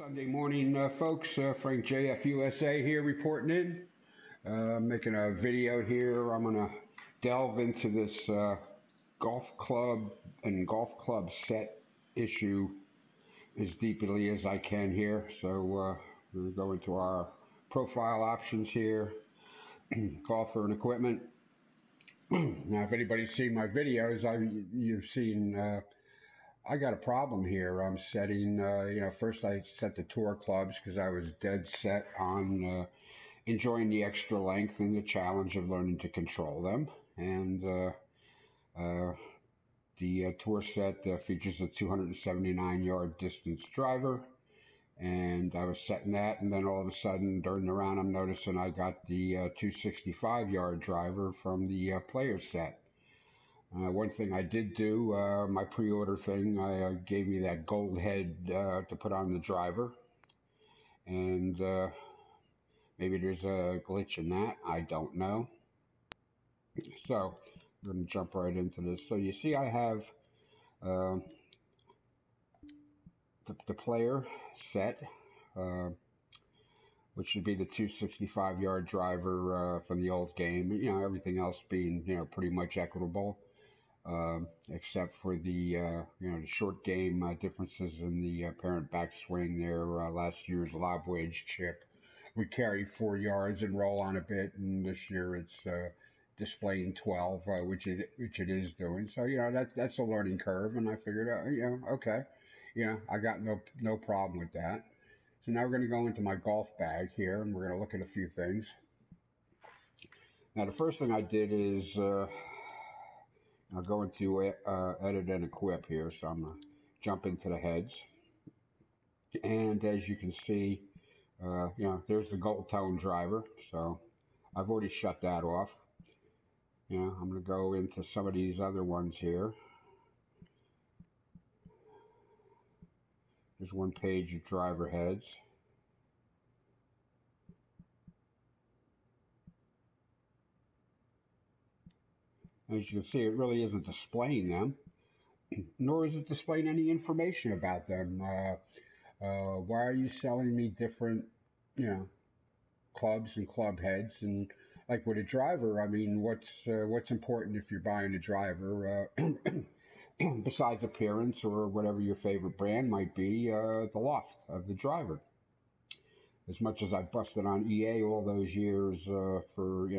Sunday morning, folks. frankjfUSA here reporting in. Making a video here. I'm going to delve into this golf club and golf club set issue as deeply as I can here. So we're going to go into our profile options here. Golfer and equipment. Now, if anybody's seen my videos, you've seen I got a problem here. I'm setting, first I set the tour clubs because I was dead set on enjoying the extra length and the challenge of learning to control them. And the tour set features a 279-yard distance driver. And I was setting that, and then all of a sudden during the round I'm noticing I got the 265-yard driver from the player set. One thing I did do, my pre-order thing, gave me that gold head to put on the driver. And maybe there's a glitch in that. I don't know. So I'm going to jump right into this. So you see I have the player set, which should be the 265-yard driver from the old game. Everything else being, pretty much equitable. Except for the the short game differences in the apparent backswing there. Last year's lob wedge chip would carry 4 yards and roll on a bit, and this year it's displaying 12, which it is doing. So that's a learning curve, and I figured out okay, I got no problem with that. So now we're going to go into my golf bag here, and we're going to look at a few things. Now the first thing I did is I'll go into edit and equip here, so I'm going to jump into the heads. And as you can see, there's the gold tone driver, so I've already shut that off. I'm going to go into some of these other ones here. There's one page of driver heads. As you can see, it really isn't displaying them, nor is it displaying any information about them. Why are you selling me different, clubs and club heads? And like with a driver, I mean, what's important if you're buying a driver, besides appearance or whatever your favorite brand might be, the loft of the driver. As much as I busted on EA all those years for,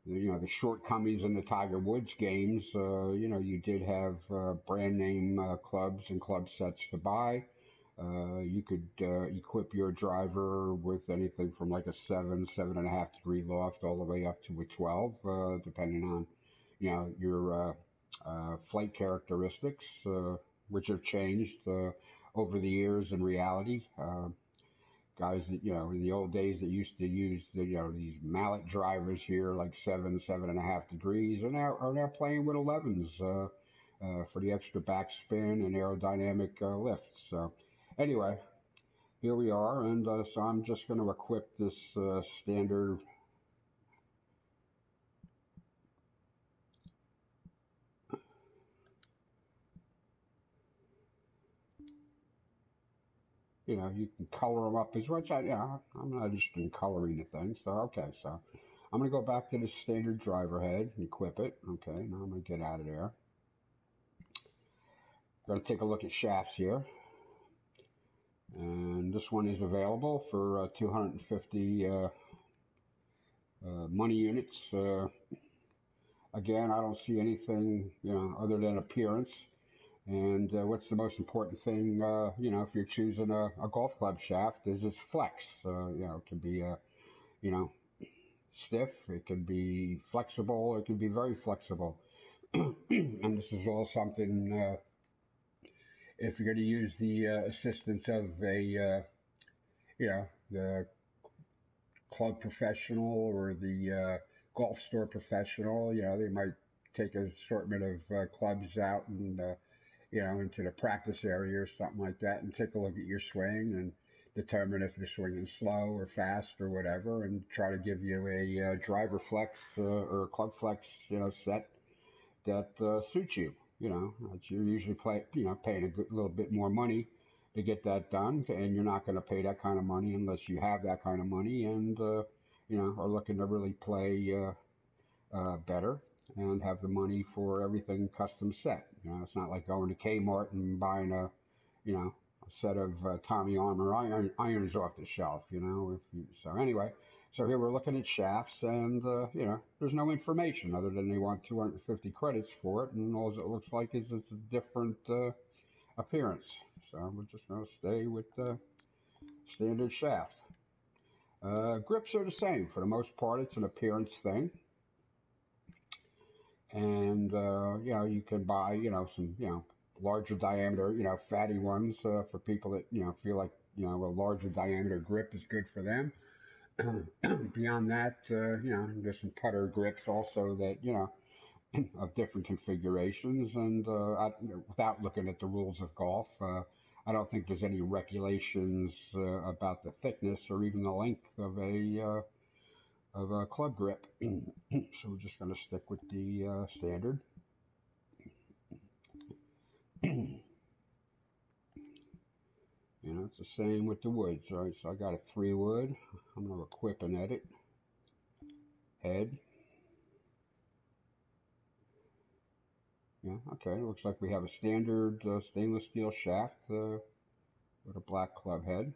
the shortcomings in the Tiger Woods games, you did have brand name clubs and club sets to buy. You could equip your driver with anything from like a 7.5 degree loft all the way up to a 12, depending on, your flight characteristics, which have changed over the years in reality. Guys that, in the old days that used to use these mallet drivers here, like 7.5 degrees, are now playing with 11s for the extra backspin and aerodynamic lift. So anyway, here we are, and so I'm just going to equip this standard you can color them up as much. I'm not interested in coloring the thing. So, okay, so I'm going to go back to the standard driver head and equip it. Okay, now I'm going to get out of there. Going to take a look at shafts here. And this one is available for 250 money units. Again, I don't see anything, other than appearance. And what's the most important thing, if you're choosing a golf club shaft, is its flex. It can be, stiff, it can be flexible, it can be very flexible. And this is all something, if you're going to use the assistance of a, the club professional or the golf store professional, they might take an assortment of clubs out and, into the practice area or something like that, and take a look at your swing and determine if you're swinging slow or fast or whatever, and try to give you a driver flex or club flex, set that suits you. You're usually paying a little bit more money to get that done, and you're not going to pay that kind of money unless you have that kind of money and are looking to really play better and have the money for everything custom set. It's not like going to Kmart and buying a set of Tommy Armour irons off the shelf. So anyway, so here we're looking at shafts, and there's no information other than they want 250 credits for it, and all it looks like is it's a different appearance. So we're just going to stay with the standard shaft. Grips are the same for the most part. It's an appearance thing. And you can buy some larger diameter fatty ones for people that feel like a larger diameter grip is good for them. Beyond that, there's some putter grips also that of different configurations, and without looking at the rules of golf, I don't think there's any regulations about the thickness or even the length of a club grip. So we're just going to stick with the standard. It's the same with the woods, right? So I got a 3 wood. I'm going to equip and edit. Head. Yeah, okay. Looks like we have a standard stainless steel shaft with a black club head.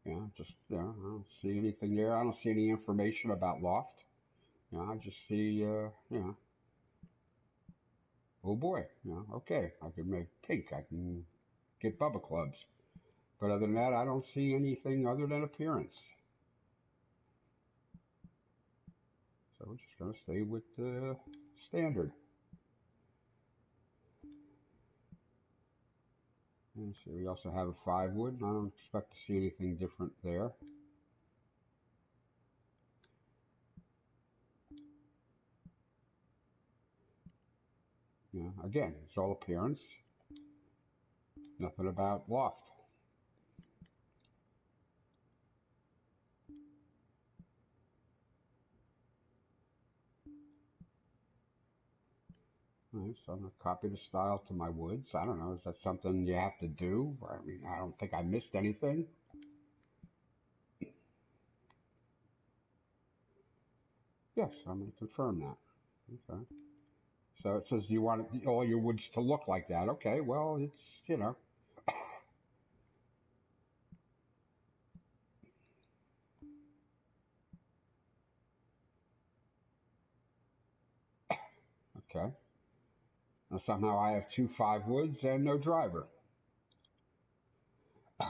I don't see anything there. I don't see any information about loft. I just see, oh boy, okay, I can make pink. I can get Bubba clubs. But other than that, I don't see anything other than appearance. So we're just going to stay with the standard. And so we also have a 5 wood, and I don't expect to see anything different there. Again, it's all appearance. Nothing about loft. All right, so I'm going to copy the style to my woods. I don't know, is that something you have to do? I mean, I don't think I missed anything. Yes, I'm going to confirm that. Okay. So it says you want all your woods to look like that. Okay, well, it's, Okay. Now somehow I have 2 5 woods and no driver. So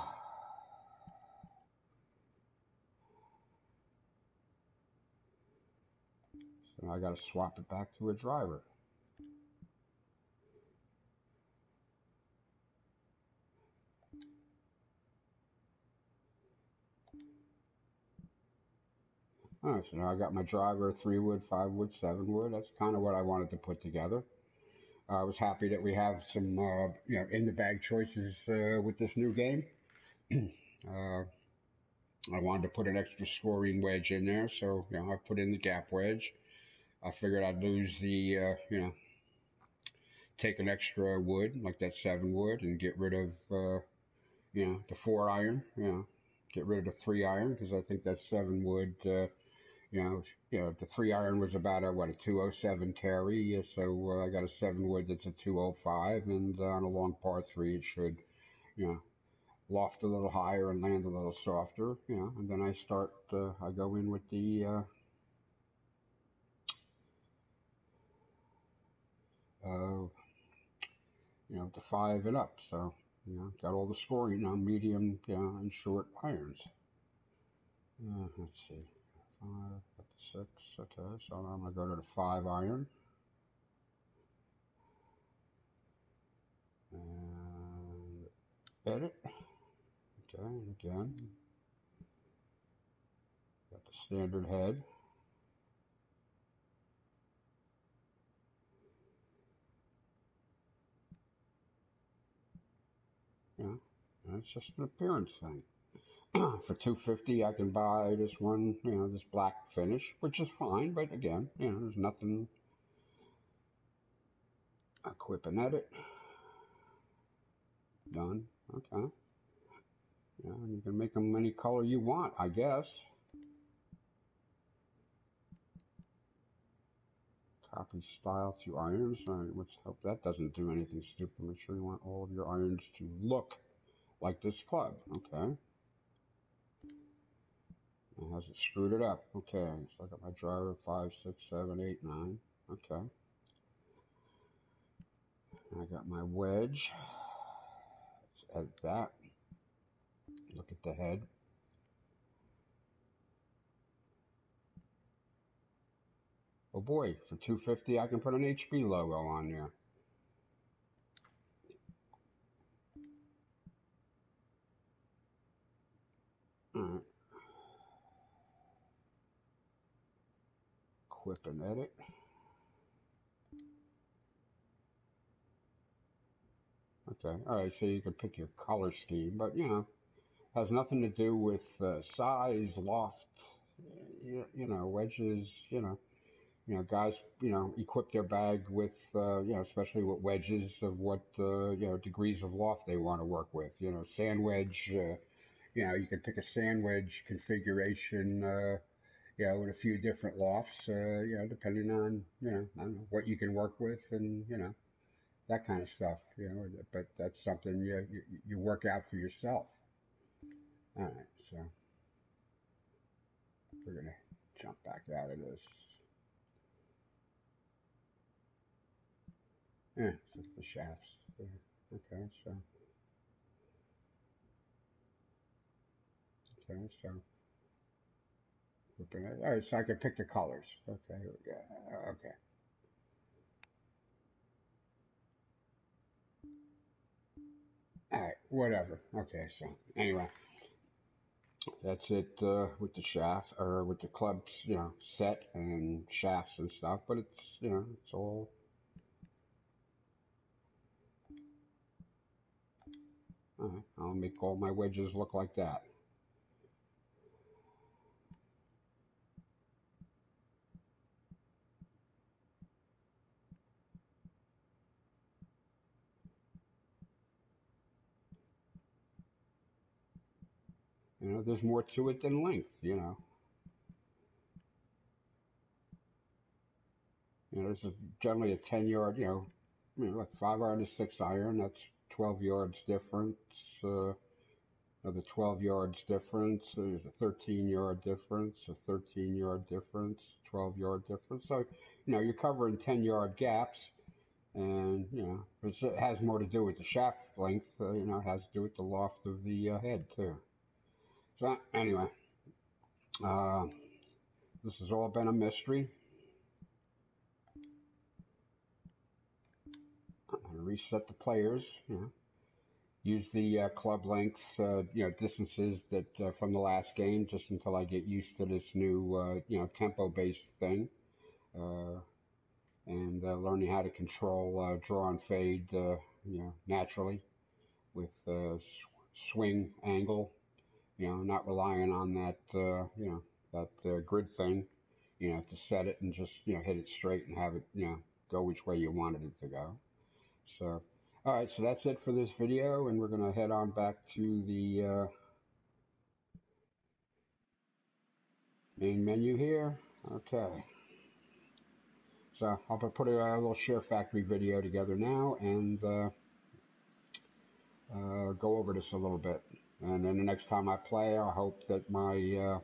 now I got to swap it back to a driver. Alright, so now I got my driver, 3 wood, 5 wood, 7 wood. That's kind of what I wanted to put together. I was happy that we have some, in the bag choices with this new game. I wanted to put an extra scoring wedge in there, so I put in the gap wedge. I figured I'd lose the, take an extra wood, like that 7 wood, and get rid of, the 4 iron, get rid of the 3 iron, because I think that 7 wood, the 3 iron was about a 207 carry, so I got a 7 wood that's a 205, and on a long par 3 it should, loft a little higher and land a little softer, and then I start, I go in with the, the 5 and up, so, got all the scoring on medium, and short irons. Let's see. 5, got the 6, okay, so I'm going to go to the 5 iron. And edit. Okay, and again, got the standard head. And it's just an appearance thing. For $250, I can buy this one, this black finish, which is fine, but again, there's nothing. Equip and edit. Done. Okay. Yeah, and you can make them any color you want, I guess. Copy style to irons. All right, let's hope that doesn't do anything stupid. Make sure you want all of your irons to look like this club. Okay. It hasn't screwed it up. Okay, so I got my driver 5, 6, 7, 8, 9. Okay. I got my wedge. Let's edit that. Look at the head. Oh boy, for $250 I can put an HB logo on there. Alright. Equip and edit. Okay, alright, so you can pick your color scheme, but you know, has nothing to do with size, loft, you know, wedges, you know, guys, you know, equip their bag with, you know, especially with wedges of what, you know, degrees of loft they want to work with. You know, sand wedge, you know, you can pick a sand wedge configuration, you know, with a few different lofts, you know, depending on, you know, I don't know, what you can work with and, you know, that kind of stuff, you know, but that's something you work out for yourself. All right, so we're going to jump back out of this. Yeah, so the shafts there. Okay, so all right, so I can pick the colors. Okay, here we go. Okay. All right, whatever. Okay, so anyway, that's it with the shaft or with the clubs, you know, set and shafts and stuff. But it's, you know, it's all. All right, I'll make all my wedges look like that. You know, there's more to it than length. You know, there's generally a 10-yard. You know, like 5-iron to 6-iron. That's 12 yards difference. Another 12 yards difference. There's a 13-yard difference, a 13-yard difference, 12-yard difference. So, you know, you're covering 10-yard gaps, and you know, it has more to do with the shaft length. You know, it has to do with the loft of the head too. So anyway, this has all been a mystery. I'm gonna reset the players. You know, use the club length, you know, distances that from the last game, just until I get used to this new, you know, tempo-based thing, and learning how to control draw and fade, you know, naturally with swing angle. You know, not relying on that, you know, that grid thing, you know, to set it and just, you know, hit it straight and have it, you know, go which way you wanted it to go. So, all right, so that's it for this video, and we're going to head on back to the main menu here. Okay. So I'll put a little SHAREfactory video together now and go over this a little bit. And then the next time I play, I hope that my, you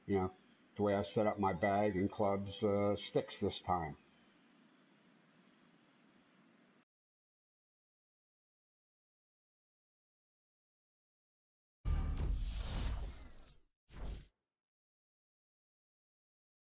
know, the way I set up my bag and clubs sticks this time.